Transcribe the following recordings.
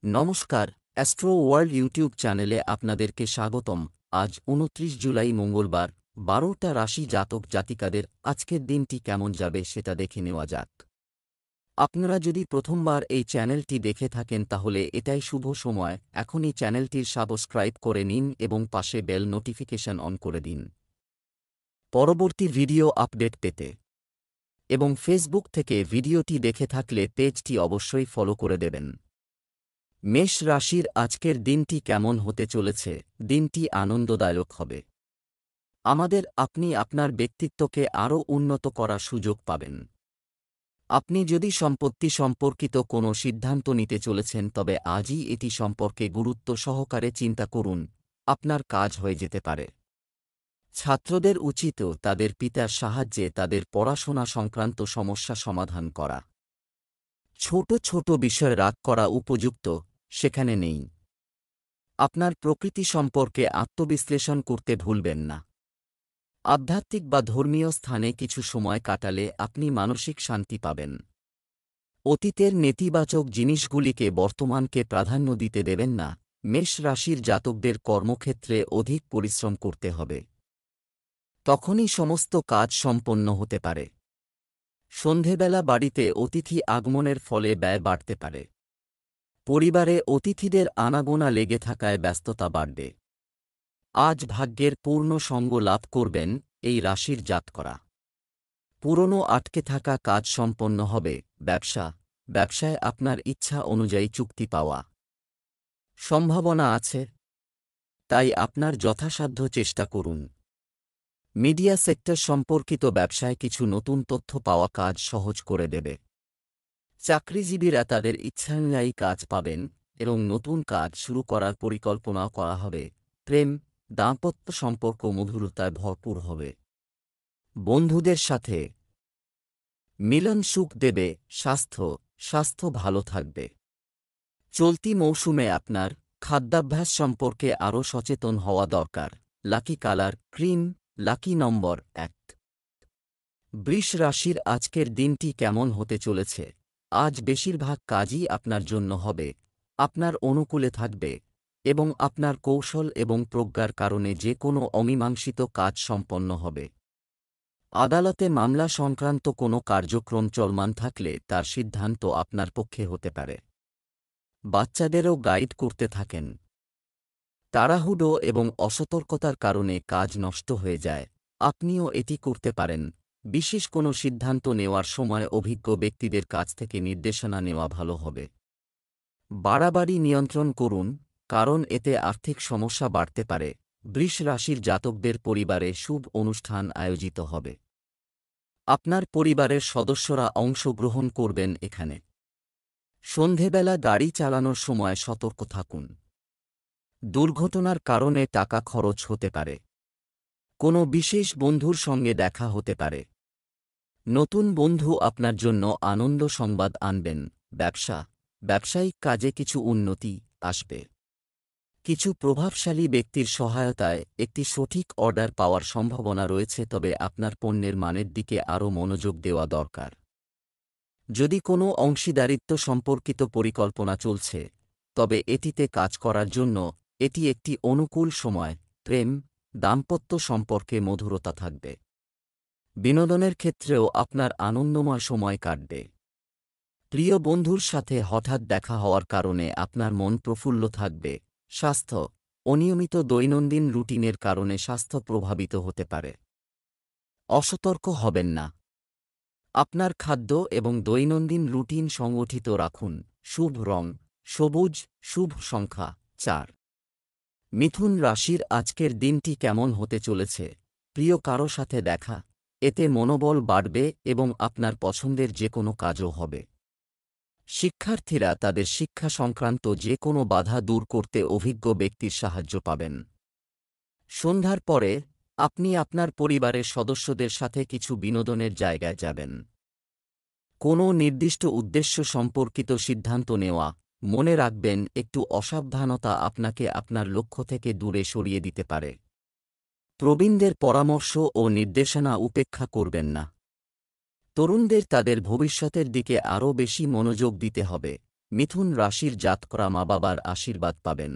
নমস্কার, astro world YouTube চ্যানেলে আপনাদেরকে স্বাগতম। আজ ২৯ জুলাই মঙ্গলবার, ১২টা রাশি জাতক জাতিকাদের আজকের দিনটি কেমন যাবে সেটা দেখে নেওয়া যাক। আপনারা যদি প্রথমবার এই চ্যানেলটি দেখে থাকেন তাহলে এটাই শুভ সময়, এখনই চ্যানেলটির সাবস্ক্রাইব করে নিন এবং পাশে বেল নোটিফিকেশন অন করে দিন পরবর্তী ভিডিও আপডেট পেতে। এবং ফেসবুক থেকে ভিডিওটি দেখে থাকলে পেজটি অবশ্যই ফলো করে দেবেন। মেষ রাশির আজকের দিনটি কেমন হতে চলেছে? দিনটি আনন্দদায়ক হবে। আপনি আপনার ব্যক্তিত্বকে আরও উন্নত করার সুযোগ পাবেন। আপনি যদি সম্পত্তি সম্পর্কিত কোনো সিদ্ধান্ত নিতে চলেছেন তবে আজই এটি সম্পর্কে গুরুত্ব সহকারে চিন্তা করুন, আপনার কাজ হয়ে যেতে পারে। ছাত্রদের উচিত তাদের পিতার সাহায্যে তাদের পড়াশোনা সংক্রান্ত সমস্যা সমাধান করা। ছোট ছোট বিষয়ে রাগ করা উপযুক্ত সেখানে নেই। আপনার প্রকৃতি সম্পর্কে আত্মবিশ্লেষণ করতে ভুলবেন না। আধ্যাত্মিক বা ধর্মীয় স্থানে কিছু সময় কাটালে আপনি মানসিক শান্তি পাবেন। অতীতের নেতিবাচক জিনিসগুলিকে বর্তমানকে প্রাধান্য দিতে দেবেন না। মেষ রাশির জাতকদের কর্মক্ষেত্রে অধিক পরিশ্রম করতে হবে। তখনই সমস্ত কাজ সম্পন্ন হতে পারে। সন্ধেবেলা বাড়িতে অতিথি আগমনের ফলে ব্যয় বাড়তে পারে। পরিবারে অতিথিদের আনাগোনা লেগে থাকায় ব্যস্ততা বাড়বে। আজ ভাগ্যের পূর্ণ সঙ্গ লাভ করবেন এই রাশির জাতকরা। পুরনো আটকে থাকা কাজ সম্পন্ন হবে। ব্যবসায় আপনার ইচ্ছা অনুযায়ী চুক্তি পাওয়া সম্ভাবনা আছে, তাই আপনার যথাসাধ্য চেষ্টা করুন। মিডিয়া সেক্টর সম্পর্কিত ব্যবসায় কিছু নতুন তথ্য পাওয়া কাজ সহজ করে দেবে। চাকরিজীবীরা তাদের ইচ্ছানুযায়ী কাজ পাবেন এবং নতুন কাজ শুরু করার পরিকল্পনা করা হবে। প্রেম, দাম্পত্য সম্পর্ক মধুরতায় ভরপুর হবে। বন্ধুদের সাথে মিলন সুখ দেবে। স্বাস্থ্য ভালো থাকবে। চলতি মৌসুমে আপনার খাদ্যাভ্যাস সম্পর্কে আরও সচেতন হওয়া দরকার। লাকি কালার ক্রিম, লাকি নম্বর ১। বৃষ রাশির আজকের দিনটি কেমন হতে চলেছে? আজ বেশিরভাগ কাজই আপনার জন্য হবে, আপনার অনুকূলে থাকবে এবং আপনার কৌশল এবং প্রজ্ঞার কারণে যে কোনো অমীমাংসিত কাজ সম্পন্ন হবে। আদালতে মামলা সংক্রান্ত কোনো কার্যক্রম চলমান থাকলে তার সিদ্ধান্ত আপনার পক্ষে হতে পারে। বাচ্চাদেরও গাইড করতে থাকেন। তাড়াহুড়ো এবং অসতর্কতার কারণে কাজ নষ্ট হয়ে যায়, আপনিও এটি করতে পারেন। বিশেষ কোনো সিদ্ধান্ত নেওয়ার সময় অভিজ্ঞ ব্যক্তিদের কাছ থেকে নির্দেশনা নেওয়া ভালো হবে। বাড়াবাড়ি নিয়ন্ত্রণ করুন, কারণ এতে আর্থিক সমস্যা বাড়তে পারে। বৃষ রাশির জাতকদের পরিবারে শুভ অনুষ্ঠান আয়োজিত হবে। আপনার পরিবারের সদস্যরা অংশগ্রহণ করবেন এখানে। সন্ধেবেলা গাড়ি চালানোর সময় সতর্ক থাকুন। দুর্ঘটনার কারণে টাকা খরচ হতে পারে। কোনো বিশেষ বন্ধুর সঙ্গে দেখা হতে পারে। নতুন বন্ধু আপনার জন্য আনন্দ সংবাদ আনবেন। ব্যবসায়িক কাজে কিছু উন্নতি আসবে। কিছু প্রভাবশালী ব্যক্তির সহায়তায় একটি সঠিক অর্ডার পাওয়ার সম্ভাবনা রয়েছে, তবে আপনার পণ্যের মানের দিকে আরও মনোযোগ দেওয়া দরকার। যদি কোনো অংশীদারিত্ব সম্পর্কিত পরিকল্পনা চলছে, তবে এটিতে কাজ করার জন্য এটি একটি অনুকূল সময়। প্রেম, দাম্পত্য সম্পর্কে মধুরতা থাকবে। বিনোদনের ক্ষেত্রেও আপনার আনন্দময় সময় কাটবে। প্রিয় বন্ধুর সাথে হঠাৎ দেখা হওয়ার কারণে আপনার মন প্রফুল্ল থাকবে। স্বাস্থ্য, অনিয়মিত দৈনন্দিন রুটিনের কারণে স্বাস্থ্য প্রভাবিত হতে পারে। অসতর্ক হবেন না। আপনার খাদ্য এবং দৈনন্দিন রুটিন সংগঠিত রাখুন। শুভ রং সবুজ, শুভ সংখ্যা ৪। মিথুন রাশির আজকের দিনটি কেমন হতে চলেছে? প্রিয় কারো সাথে দেখা, এতে মনোবল বাড়বে এবং আপনার পছন্দের যে কোনো কাজও হবে। শিক্ষার্থীরা তাদের শিক্ষা সংক্রান্ত যে কোনো বাধা দূর করতে অভিজ্ঞ ব্যক্তির সাহায্য পাবেন। সন্ধ্যার পরে আপনি আপনার পরিবারের সদস্যদের সাথে কিছু বিনোদনের জায়গায় যাবেন। কোনো নির্দিষ্ট উদ্দেশ্য সম্পর্কিত সিদ্ধান্ত নেওয়া, মনে রাখবেন একটু অসাবধানতা আপনাকে আপনার লক্ষ্য থেকে দূরে সরিয়ে দিতে পারে। প্রবীণদের পরামর্শ ও নির্দেশনা উপেক্ষা করবেন না। তরুণদের তাদের ভবিষ্যতের দিকে আরও বেশি মনোযোগ দিতে হবে। মিথুন রাশির জাতকরা মা বাবার আশীর্বাদ পাবেন।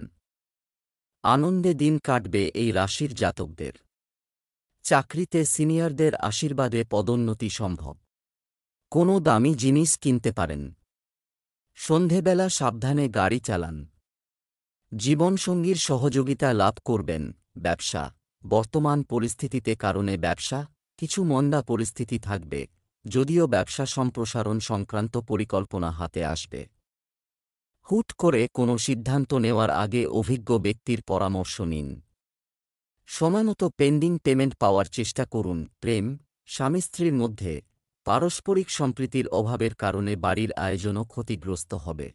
আনন্দে দিন কাটবে এই রাশির জাতকদের। চাকরিতে সিনিয়রদের আশীর্বাদে পদোন্নতি সম্ভব। কোনো দামি জিনিস কিনতে পারেন। সন্ধেবেলা সাবধানে গাড়ি চালান। জীবনসঙ্গীর সহযোগিতা লাভ করবেন। ব্যবসা, বর্তমান পরিস্থিতিতে কারণে ব্যবসা কিছু মন্দা পরিস্থিতি থাকবে, যদিও ব্যবসা সম্প্রসারণ সংক্রান্ত পরিকল্পনা হাতে আসবে। হুট করে কোনো সিদ্ধান্ত নেওয়ার আগে অভিজ্ঞ ব্যক্তির পরামর্শ নিন। সময়মতো পেন্ডিং পেমেন্ট পাওয়ার চেষ্টা করুন। প্রেম, স্বামী স্ত্রীর মধ্যে পারস্পরিক সম্প্রীতির অভাবের কারণে বাড়ির আয়োজনও ক্ষতিগ্রস্ত হবে।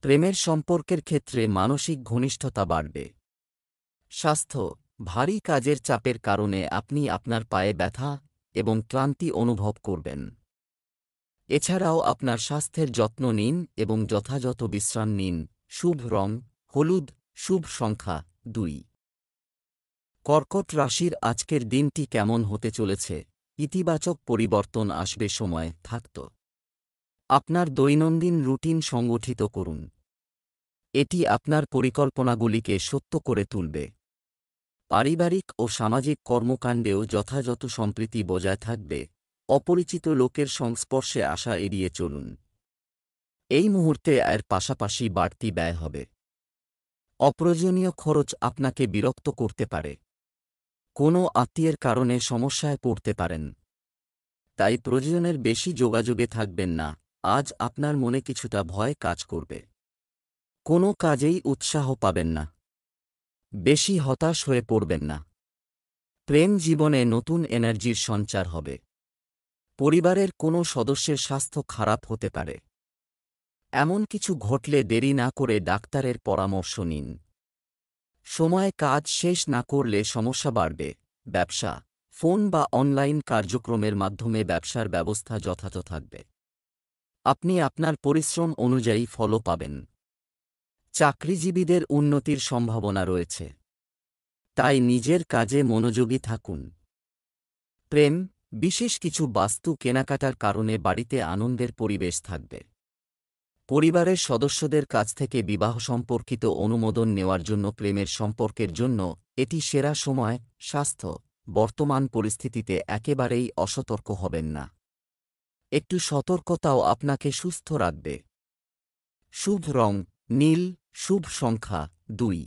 প্রেমের সম্পর্কের ক্ষেত্রে মানসিক ঘনিষ্ঠতা বাড়বে। স্বাস্থ্য, ভারী কাজের চাপের কারণে আপনি আপনার পায়ে ব্যথা এবং ক্লান্তি অনুভব করবেন। এছাড়াও আপনার স্বাস্থ্যের যত্ন নিন এবং যথাযথ বিশ্রাম নিন। শুভ রং হলুদ, শুভ সংখ্যা 2। কর্কট রাশির আজকের দিনটি কেমন হতে চলেছে? ইতিবাচক পরিবর্তন আসবে, সময় থাকত। আপনার দৈনন্দিন রুটিন সংগঠিত করুন। এটি আপনার পরিকল্পনাগুলিকে সত্য করে তুলবে। পারিবারিক ও সামাজিক কর্মকাণ্ডেও যথাযথ সম্প্রীতি বজায় থাকবে। অপরিচিত লোকের সংস্পর্শে আসা এড়িয়ে চলুন। এই মুহূর্তে এর পাশাপাশি বাড়তি ব্যয় হবে। অপ্রয়োজনীয় খরচ আপনাকে বিরক্ত করতে পারে। কোনো আত্মীয়ের কারণে সমস্যায় পড়তে পারেন। তাই প্রয়োজনের বেশি যোগাযোগে থাকবেন না। আজ আপনার মনে কিছুটা ভয় কাজ করবে। কোনো কাজেই উৎসাহ পাবেন না। বেশি হতাশ হয়ে পড়বেন না। প্রেম জীবনে নতুন এনার্জির সঞ্চার হবে। পরিবারের কোনো সদস্যের স্বাস্থ্য খারাপ হতে পারে। এমন কিছু ঘটলে দেরি না করে ডাক্তারের পরামর্শ নিন। সময়ে কাজ শেষ না করলে সমস্যা বাড়বে। ব্যবসা, ফোন বা অনলাইন কার্যক্রমের মাধ্যমে ব্যবসার ব্যবস্থা যথাযথ থাকবে। আপনি আপনার পরিশ্রম অনুযায়ী ফলও পাবেন। চাকরিজীবীদের উন্নতির সম্ভাবনা রয়েছে, তাই নিজের কাজে মনোযোগী থাকুন। প্রেম, বিশেষ কিছু বাস্তু কেনাকাটার কারণে বাড়িতে আনন্দের পরিবেশ থাকবে। পরিবারের সদস্যদের কাছ থেকে বিবাহ সম্পর্কিত অনুমোদন নেওয়ার জন্য প্রেমের সম্পর্কের জন্য এটি সেরা সময়। স্বাস্থ্য, বর্তমান পরিস্থিতিতে একেবারেই অসতর্ক হবেন না। একটু সতর্কতাও আপনাকে সুস্থ রাখবে। শুভ রং নীল, শুভ সংখ্যা 2।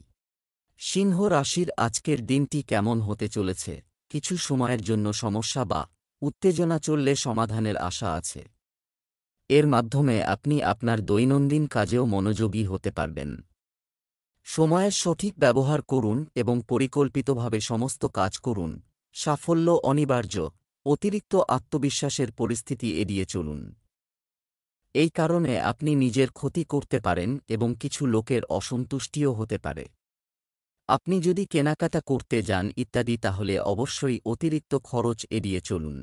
সিংহ রাশির আজকের দিনটি কেমন হতে চলেছে? কিছু সময়ের জন্য সমস্যা বা উত্তেজনা চললে সমাধানের আশা আছে। এর মাধ্যমে আপনি আপনার দৈনন্দিন কাজেও মনোযোগী হতে পারবেন। সময়ের সঠিক ব্যবহার করুন এবং পরিকল্পিতভাবে সমস্ত কাজ করুন। সাফল্য অনিবার্য। অতিরিক্ত আত্মবিশ্বাসের পরিস্থিতি এড়িয়ে চলুন। এই কারণে আপনি নিজের ক্ষতি করতে পারেন এবং কিছু লোকের অসন্তুষ্টিও হতে পারে। আপনি যদি কেনাকাটা করতে যান ইত্যাদি, তাহলে অবশ্যই অতিরিক্ত খরচ এড়িয়ে চলুন।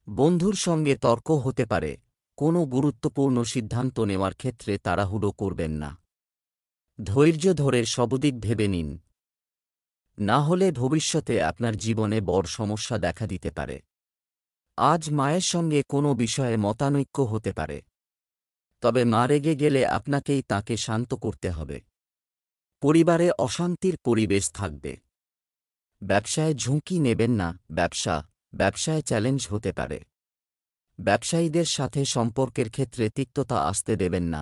বন্ধুর সঙ্গে তর্ক হতে পারে। কোনো গুরুত্বপূর্ণ সিদ্ধান্ত নেওয়ার ক্ষেত্রে তাড়াহুড়ো করবেন না। ধৈর্য ধরে সবদিক ভেবে নিন, না হলে ভবিষ্যতে আপনার জীবনে বড় সমস্যা দেখা দিতে পারে। আজ মায়ের সঙ্গে কোনো বিষয়ে মতানৈক্য হতে পারে, তবে মা রেগে গেলে আপনাকেই তাকে শান্ত করতে হবে। পরিবারে অশান্তির পরিবেশ থাকবে। ব্যবসায় ঝুঁকি নেবেন না। ব্যবসায় চ্যালেঞ্জ হতে পারে। ব্যবসায়ীদের সাথে সম্পর্কের ক্ষেত্রে তিক্ততা আসতে দেবেন না,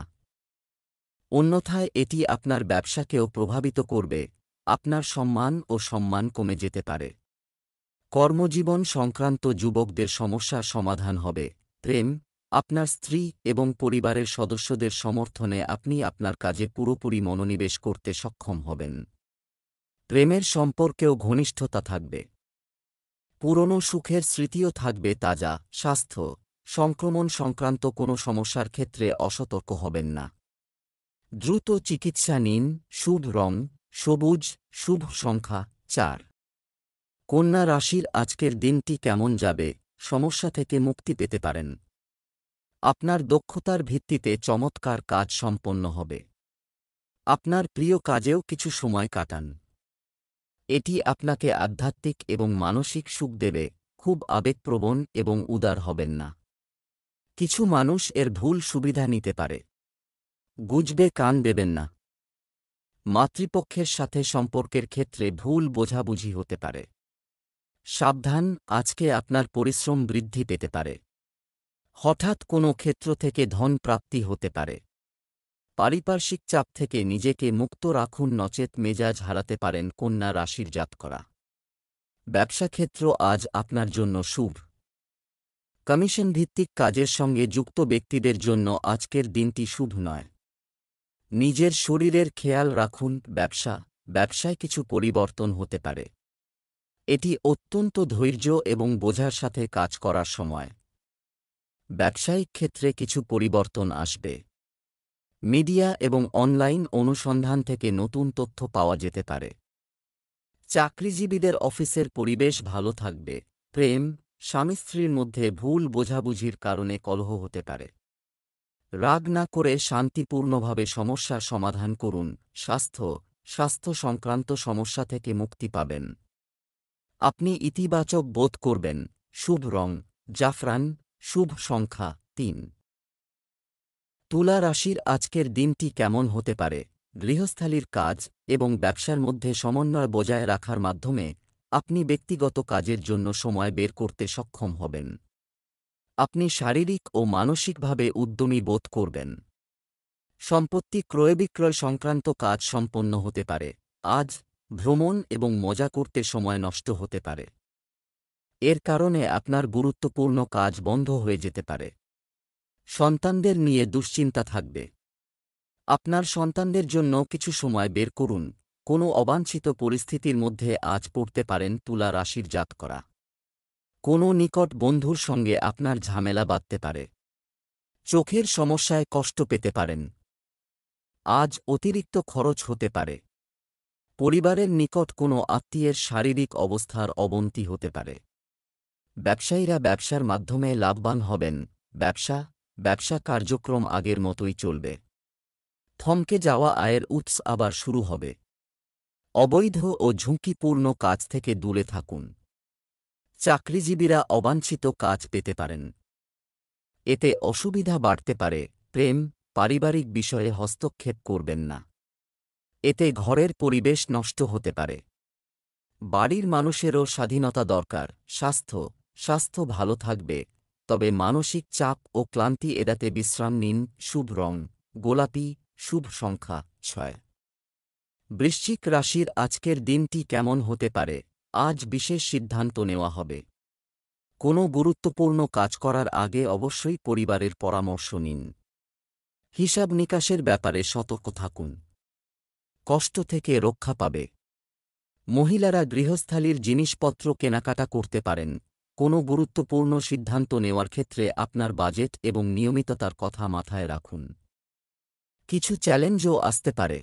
অন্যথায় এটি আপনার ব্যবসাকেও প্রভাবিত করবে। আপনার সম্মান কমে যেতে পারে। কর্মজীবন সংক্রান্ত যুবকদের সমস্যার সমাধান হবে। প্রেম, আপনার স্ত্রী এবং পরিবারের সদস্যদের সমর্থনে আপনি আপনার কাজে পুরোপুরি মনোনিবেশ করতে সক্ষম হবেন। প্রেমের সম্পর্কেও ঘনিষ্ঠতা থাকবে। পুরনো সুখের স্মৃতিও থাকবে তাজা। স্বাস্থ্য, সংক্রমণ সংক্রান্ত কোনো সমস্যার ক্ষেত্রে অসতর্ক হবেন না। দ্রুত চিকিৎসা নিন। শুভ রং সবুজ, শুভ সংখ্যা 4। কন্যা রাশির আজকের দিনটি কেমন যাবে? সমস্যা থেকে মুক্তি পেতে পারেন। আপনার দক্ষতার ভিত্তিতে চমৎকার কাজ সম্পন্ন হবে। আপনার প্রিয় কাজেও কিছু সময় কাটান। এটি আপনাকে আধ্যাত্মিক এবং মানসিক সুখ দেবে। খুব আবেগপ্রবণ এবং উদার হবেন না। কিছু মানুষ এর ভুল সুবিধা নিতে পারে। গুজবে কান দেবেন না। মাতৃপক্ষের সাথে সম্পর্কের ক্ষেত্রে ভুল বোঝাবুঝি হতে পারে। সাবধান, আজকে আপনার পরিশ্রম বৃদ্ধি পেতে পারে। হঠাৎ কোনো ক্ষেত্র থেকে ধন প্রাপ্তি হতে পারে। পারিপার্শ্বিক চাপ থেকে নিজেকে মুক্ত রাখুন, নচেত মেজাজ হারাতে পারেন। কন্যা রাশির জাতকরা, ব্যবসা ক্ষেত্র আজ আপনার জন্য শুভ। কমিশন ভিত্তিক কাজের সঙ্গে যুক্ত ব্যক্তিদের জন্য আজকের দিনটি শুভ নয়। নিজের শরীরের খেয়াল রাখুন। ব্যবসায় কিছু পরিবর্তন হতে পারে। এটি অত্যন্ত ধৈর্য এবং বোঝার সাথে কাজ করার সময়। ব্যবসায়িক ক্ষেত্রে কিছু পরিবর্তন আসবে। মিডিয়া এবং অনলাইন অনুসন্ধান থেকে নতুন তথ্য পাওয়া যেতে পারে। চাকরিজীবীদের অফিসের পরিবেশ ভালো থাকবে। প্রেম, স্বামী স্ত্রীর মধ্যে ভুল বোঝাবুঝির কারণে কলহ হতে পারে। রাগ না করে শান্তিপূর্ণভাবে সমস্যার সমাধান করুন। স্বাস্থ্য সংক্রান্ত সমস্যা থেকে মুক্তি পাবেন। আপনি ইতিবাচক বোধ করবেন। শুভ রং জাফরান, শুভ সংখ্যা ৩। তুলা রাশির আজকের দিনটি কেমন হতে পারে? গৃহস্থালির কাজ এবং ব্যবসার মধ্যে সমন্বয় বজায় রাখার মাধ্যমে আপনি ব্যক্তিগত কাজের জন্য সময় বের করতে সক্ষম হবেন। আপনি শারীরিক ও মানসিকভাবে উদ্যমী বোধ করবেন। সম্পত্তি ক্রয়বিক্রয় সংক্রান্ত কাজ সম্পন্ন হতে পারে। আজ ভ্রমণ এবং মজা করতে সময় নষ্ট হতে পারে। এর কারণে আপনার গুরুত্বপূর্ণ কাজ বন্ধ হয়ে যেতে পারে। সন্তানদের নিয়ে দুশ্চিন্তা থাকবে। আপনার সন্তানদের জন্য কিছু সময় বের করুন। কোনো অবাঞ্ছিত পরিস্থিতির মধ্যে আজ পড়তে পারেন তুলা রাশির জাতকরা। কোনো নিকট বন্ধুর সঙ্গে আপনার ঝামেলা বাঁধতে পারে। চোখের সমস্যায় কষ্ট পেতে পারেন। আজ অতিরিক্ত খরচ হতে পারে। পরিবারের নিকট কোনো আত্মীয়ের শারীরিক অবস্থার অবনতি হতে পারে। ব্যবসায়ীরা ব্যবসার মাধ্যমে লাভবান হবেন। ব্যবসা কার্যক্রম আগের মতোই চলবে। থমকে যাওয়া আয়ের উৎস আবার শুরু হবে। অবৈধ ও ঝুঁকিপূর্ণ কাজ থেকে দূরে থাকুন। চাকরিজীবীরা অবাঞ্ছিত কাজ পেতে পারেন। এতে অসুবিধা বাড়তে পারে। প্রেম, পারিবারিক বিষয়ে হস্তক্ষেপ করবেন না। এতে ঘরের পরিবেশ নষ্ট হতে পারে। বাড়ির মানুষেরও স্বাধীনতা দরকার। স্বাস্থ্য ভালো থাকবে, তবে মানসিক চাপ ও ক্লান্তি এড়াতে বিশ্রাম নিন। শুভ রং গোলাপি, শুভ সংখ্যা ৬। বৃশ্চিক রাশির আজকের দিনটি কেমন হতে পারে? আজ বিশেষ সিদ্ধান্ত নেওয়া হবে। কোনো গুরুত্বপূর্ণ কাজ করার আগে অবশ্যই পরিবারের পরামর্শ নিন। হিসাব নিকাশের ব্যাপারে সতর্ক থাকুন। কষ্ট থেকে রক্ষা পাবে। মহিলারা গৃহস্থালির জিনিসপত্র কেনাকাটা করতে পারেন। কোনো গুরুত্বপূর্ণ সিদ্ধান্ত নেওয়ার ক্ষেত্রে আপনার বাজেট এবং নিয়মিততার কথা মাথায় রাখুন। কিছু চ্যালেঞ্জও আসতে পারে।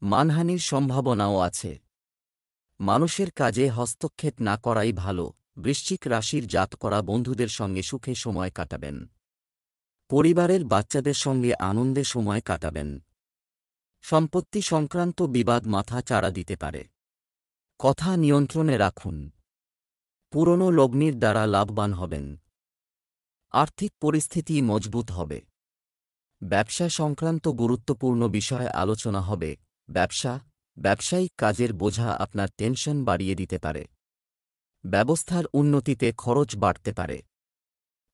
মানহানির সম্ভাবনাও আছে। মানুষের কাজে হস্তক্ষেপ না করাই ভালো। বৃশ্চিক রাশির জাতকরা বন্ধুদের সঙ্গে সুখে সময় কাটাবেন। পরিবারের বাচ্চাদের সঙ্গে আনন্দে সময় কাটাবেন। সম্পত্তি সংক্রান্ত বিবাদ মাথা চাড়া দিতে পারে। কথা নিয়ন্ত্রণে রাখুন। পুরনো লগ্নির দ্বারা লাভবান হবেন। আর্থিক পরিস্থিতি মজবুত হবে। ব্যবসা সংক্রান্ত গুরুত্বপূর্ণ বিষয়ে আলোচনা হবে। ব্যবসায়িক কাজের বোঝা আপনার টেনশন বাড়িয়ে দিতে পারে। ব্যবস্থার উন্নতিতে খরচ বাড়তে পারে।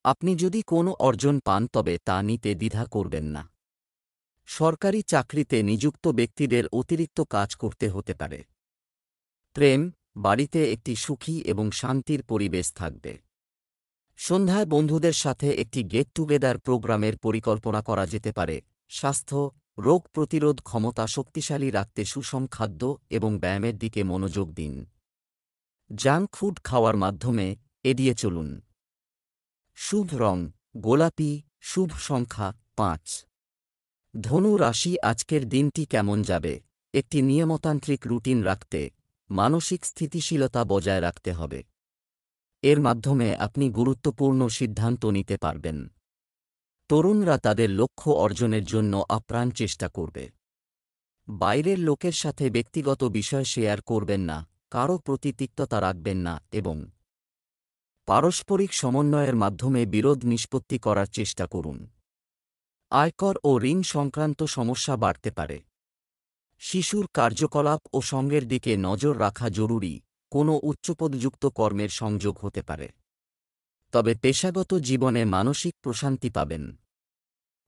আপনি যদি কোনো অর্জন পান তবে তা নিতে দ্বিধা করবেন না। সরকারি চাকরিতে নিযুক্ত ব্যক্তিদের অতিরিক্ত কাজ করতে হতে পারে। প্রেম, বাড়িতে একটি সুখী এবং শান্তির পরিবেশ থাকবে। সন্ধ্যায় বন্ধুদের সাথে একটি গেট টুগেদার প্রোগ্রামের পরিকল্পনা করা যেতে পারে। স্বাস্থ্য, রোগ প্রতিরোধ ক্ষমতা শক্তিশালী রাখতে সুষম খাদ্য এবং ব্যায়ামের দিকে মনোযোগ দিন। জাঙ্ক ফুড খাওয়ার মাধ্যমে এড়িয়ে চলুন। শুভ রং গোলাপি, শুভ সংখ্যা ৫। ধনু রাশি আজকের দিনটি কেমন যাবে? একটি নিয়মতান্ত্রিক রুটিন রাখতে মানসিক স্থিতিশীলতা বজায় রাখতে হবে। এর মাধ্যমে আপনি গুরুত্বপূর্ণ সিদ্ধান্ত নিতে পারবেন। তরুণরা তাদের লক্ষ্য অর্জনের জন্য আপ্রাণ চেষ্টা করবে। বাইরের লোকের সাথে ব্যক্তিগত বিষয় শেয়ার করবেন না, কারও প্রতি তিক্ততা রাখবেন না এবং পারস্পরিক সমন্বয়ের মাধ্যমে বিরোধ নিষ্পত্তি করার চেষ্টা করুন। আয়কর ও ঋণ সংক্রান্ত সমস্যা বাড়তে পারে। শিশুর কার্যকলাপ ও সঙ্গের দিকে নজর রাখা জরুরি, কোনো উচ্চপদযুক্ত কর্মের সংযোগ হতে পারে। তবে পেশাগত জীবনে মানসিক প্রশান্তি পাবেন।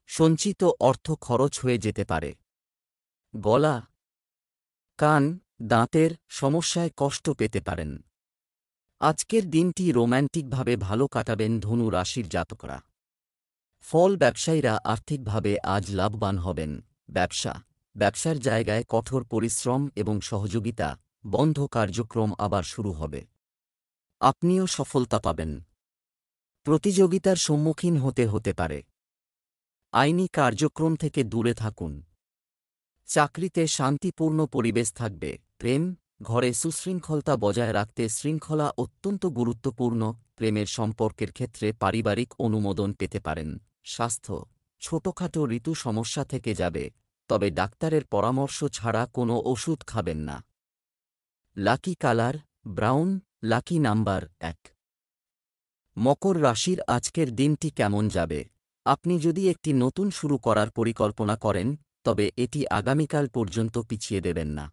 সঞ্চিত অর্থ খরচ হয়ে যেতে পারে। গলা, কান, দাঁতের সমস্যায় কষ্ট পেতে পারেন। আজকের দিনটি রোম্যান্টিকভাবে ভালো কাটাবেন ধনু রাশির জাতকরা। ফল, ব্যবসায়ীরা আর্থিকভাবে আজ লাভবান হবেন। ব্যবসার জায়গায় কঠোর পরিশ্রম এবং সহযোগিতা, বন্ধ কার্যক্রম আবার শুরু হবে। আপনিও সফলতা পাবেন। প্রতিযোগিতার সম্মুখীন হতে পারে। আইনি কার্যক্রম থেকে দূরে থাকুন। চাকরিতে শান্তিপূর্ণ পরিবেশ থাকবে। প্রেম, ঘরে সুশৃঙ্খলতা বজায় রাখতে শৃঙ্খলা অত্যন্ত গুরুত্বপূর্ণ। প্রেমের সম্পর্কের ক্ষেত্রে পারিবারিক অনুমোদন পেতে পারেন। স্বাস্থ্য, ছোটখাটো ঋতু সমস্যা থেকে যাবে, তবে ডাক্তারের পরামর্শ ছাড়া কোনো ওষুধ খাবেন না। Lucky colour brown, lucky number 1। মকর রাশির আজকের দিনটি কেমন যাবে? আপনি যদি একটি নতুন শুরু করার পরিকল্পনা করেন, তবে এটি আগামীকাল পর্যন্ত পিছিয়ে দেবেন না।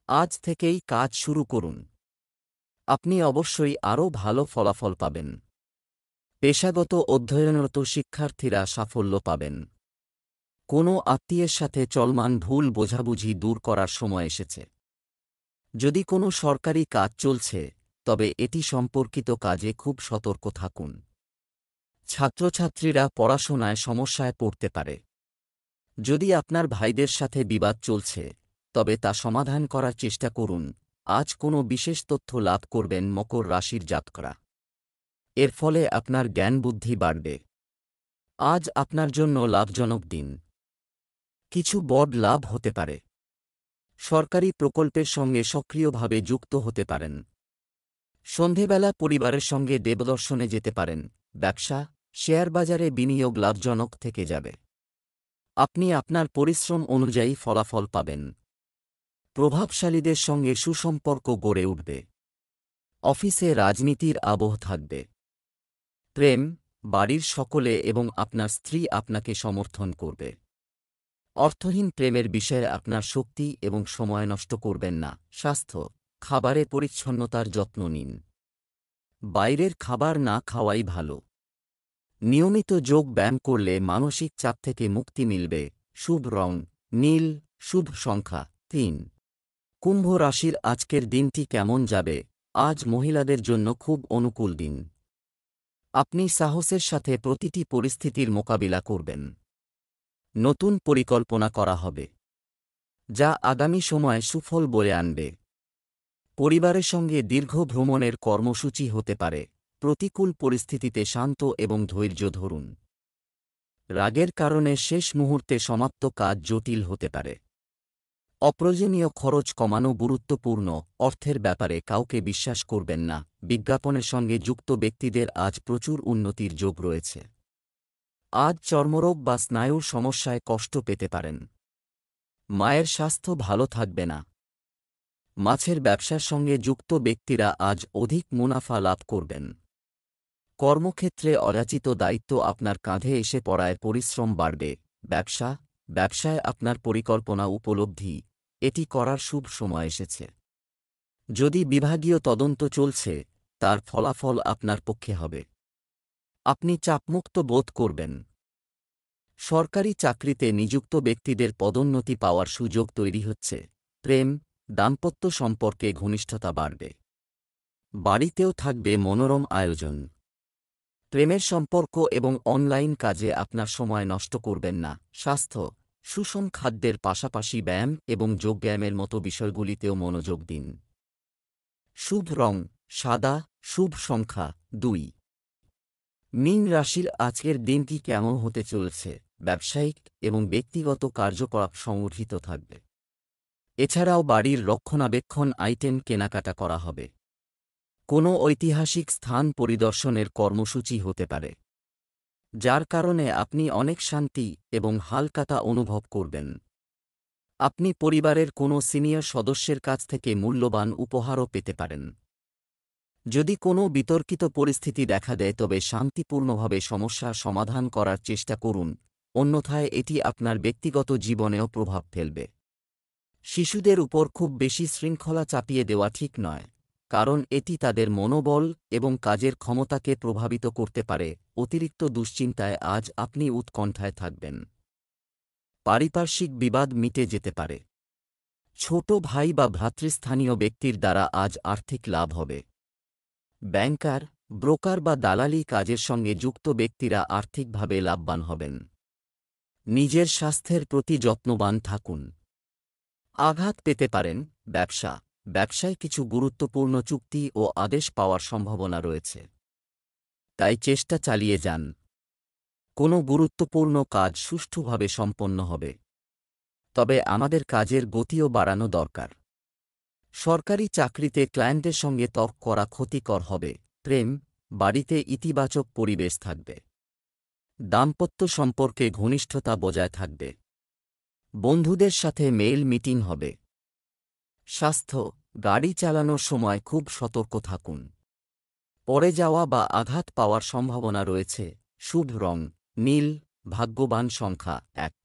আজ থেকেই কাজ শুরু করুন। আপনি অবশ্যই আরও ভালো ফলাফল পাবেন। পেশাগত অধ্যয়নরত শিক্ষার্থীরা সাফল্য পাবেন। কোনো আত্মীয়ের সাথে চলমান ভুল বোঝাবুঝি দূর করার সময় এসেছে। যদি কোনো সরকারি কাজ চলছে, তবে এটি সম্পর্কিত কাজে খুব সতর্ক থাকুন। ছাত্রছাত্রীরা পড়াশোনায় সমস্যায় পড়তে পারে। যদি আপনার ভাইদের সাথে বিবাদ চলছে, তবে তা সমাধান করার চেষ্টা করুন। আজ কোনো বিশেষ তথ্য লাভ করবেন মকর রাশির জাতকরা। এর ফলে আপনার জ্ঞান বুদ্ধি বাড়বে। আজ আপনার জন্য লাভজনক দিন। কিছু বড় লাভ হতে পারে। সরকারি প্রকল্পের সঙ্গে সক্রিয়ভাবে যুক্ত হতে পারেন। সন্ধেবেলা পরিবারের সঙ্গে দেবদর্শনে যেতে পারেন। ব্যবসা, শেয়ার বাজারে বিনিয়োগ লাভজনক থেকে যাবে। আপনি আপনার পরিশ্রম অনুযায়ী ফলাফল পাবেন। প্রভাবশালীদের সঙ্গে সুসম্পর্ক গড়ে উঠবে। অফিসে রাজনীতির আবহ থাকবে। প্রেম, বাড়ির সকলে এবং আপনার স্ত্রী আপনাকে সমর্থন করবে। অর্থহীন প্রেমের বিষয়ে আপনার শক্তি এবং সময় নষ্ট করবেন না। স্বাস্থ্য, খাবারে পরিচ্ছন্নতার যত্ন নিন। বাইরের খাবার না খাওয়াই ভালো। নিয়মিত যোগ ব্যায়াম করলে মানসিক চাপ থেকে মুক্তি মিলবে। শুভ রং নীল, শুভ সংখ্যা 3। কুম্ভ রাশির আজকের দিনটি কেমন যাবে? আজ মহিলাদের জন্য খুব অনুকূল দিন। আপনি সাহসের সাথে প্রতিটি পরিস্থিতির মোকাবিলা করবেন। নতুন পরিকল্পনা করা হবে, যা আগামী সময়ে সুফল বয়ে আনবে। পরিবারের সঙ্গে দীর্ঘ ভ্রমণের কর্মসূচি হতে পারে। প্রতিকূল পরিস্থিতিতে শান্ত এবং ধৈর্য ধরুন। রাগের কারণে শেষ মুহূর্তে সমাপ্ত কাজ জটিল হতে পারে। অপ্রয়োজনীয় খরচ কমানো গুরুত্বপূর্ণ। অর্থের ব্যাপারে কাউকে বিশ্বাস করবেন না। বিজ্ঞাপনের সঙ্গে যুক্ত ব্যক্তিদের আজ প্রচুর উন্নতির যোগ রয়েছে। আজ চর্মরোগ বা স্নায়ুর সমস্যায় কষ্ট পেতে পারেন। মায়ের স্বাস্থ্য ভালো থাকবে না। মাছের ব্যবসার সঙ্গে যুক্ত ব্যক্তিরা আজ অধিক মুনাফা লাভ করবেন। কর্মক্ষেত্রে অযাচিত দায়িত্ব আপনার কাঁধে এসে পড়ায় পরিশ্রম বাড়বে। ব্যবসায় আপনার পরিকল্পনা উপলব্ধি, এটি করার শুভ সময় এসেছে। যদি বিভাগীয় তদন্ত চলছে, তার ফলাফল আপনার পক্ষে হবে। আপনি চাপমুক্ত বোধ করবেন। সরকারি চাকরিতে নিযুক্ত ব্যক্তিদের পদোন্নতি পাওয়ার সুযোগ তৈরি হচ্ছে। প্রেম, দাম্পত্য সম্পর্কে ঘনিষ্ঠতা বাড়বে। বাড়িতেও থাকবে মনোরম আয়োজন। প্রেমের সম্পর্ক এবং অনলাইন কাজে আপনার সময় নষ্ট করবেন না। স্বাস্থ্য, সুষম খাদ্যের পাশাপাশি ব্যায়াম এবং যোগব্যায়ামের মতো বিষয়গুলিতেও মনোযোগ দিন। শুভ রং সাদা, শুভ সংখ্যা 2। মীন রাশির আজকের দিনটি কেমন হতে চলেছে? ব্যবসায়িক এবং ব্যক্তিগত কার্যকলাপ সংগঠিত থাকবে। এছাড়াও বাড়ির রক্ষণাবেক্ষণ আইটেম কেনাকাটা করা হবে। কোনো ঐতিহাসিক স্থান পরিদর্শনের কর্মসূচি হতে পারে, যার কারণে আপনি অনেক শান্তি এবং হালকাতা অনুভব করবেন। আপনি পরিবারের কোনো সিনিয়র সদস্যের কাছ থেকে মূল্যবান উপহারও পেতে পারেন। যদি কোনো বিতর্কিত পরিস্থিতি দেখা দেয়, তবে শান্তিপূর্ণভাবে সমস্যার সমাধান করার চেষ্টা করুন। অন্যথায় এটি আপনার ব্যক্তিগত জীবনেও প্রভাব ফেলবে। শিশুদের উপর খুব বেশি শৃঙ্খলা চাপিয়ে দেওয়া ঠিক নয়, কারণ এটি তাদের মনোবল এবং কাজের ক্ষমতাকে প্রভাবিত করতে পারে। অতিরিক্ত দুশ্চিন্তায় আজ আপনি উৎকণ্ঠায় থাকবেন। পারিপার্শ্বিক বিবাদ মিটে যেতে পারে। ছোট ভাই বা ভ্রাতৃস্থানীয় ব্যক্তির দ্বারা আজ আর্থিক লাভ হবে। ব্যাংকার, ব্রোকার বা দালালি কাজের সঙ্গে যুক্ত ব্যক্তিরা আর্থিকভাবে লাভবান হবেন। নিজের স্বাস্থ্যের প্রতি যত্নবান থাকুন। আঘাত পেতে পারেন। ব্যবসায় কিছু গুরুত্বপূর্ণ চুক্তি ও আদেশ পাওয়ার সম্ভাবনা রয়েছে, তাই চেষ্টা চালিয়ে যান। কোনো গুরুত্বপূর্ণ কাজ সুষ্ঠুভাবে সম্পন্ন হবে, তবে আমাদের কাজের গতিও বাড়ানো দরকার। সরকারি চাকরিতে ক্লায়েন্টের সঙ্গে তর্ক করা ক্ষতিকর হবে। প্রেম, বাড়িতে ইতিবাচক পরিবেশ থাকবে। দাম্পত্য সম্পর্কে ঘনিষ্ঠতা বজায় থাকবে। বন্ধুদের সাথে মেইল মিটিং হবে। স্বাস্থ্য, গাড়ি চালানোর সময় খুব সতর্ক থাকুন। পড়ে যাওয়া বা আঘাত পাওয়ার সম্ভাবনা রয়েছে। শুভ রং নীল, ভাগ্যবান সংখ্যা 1।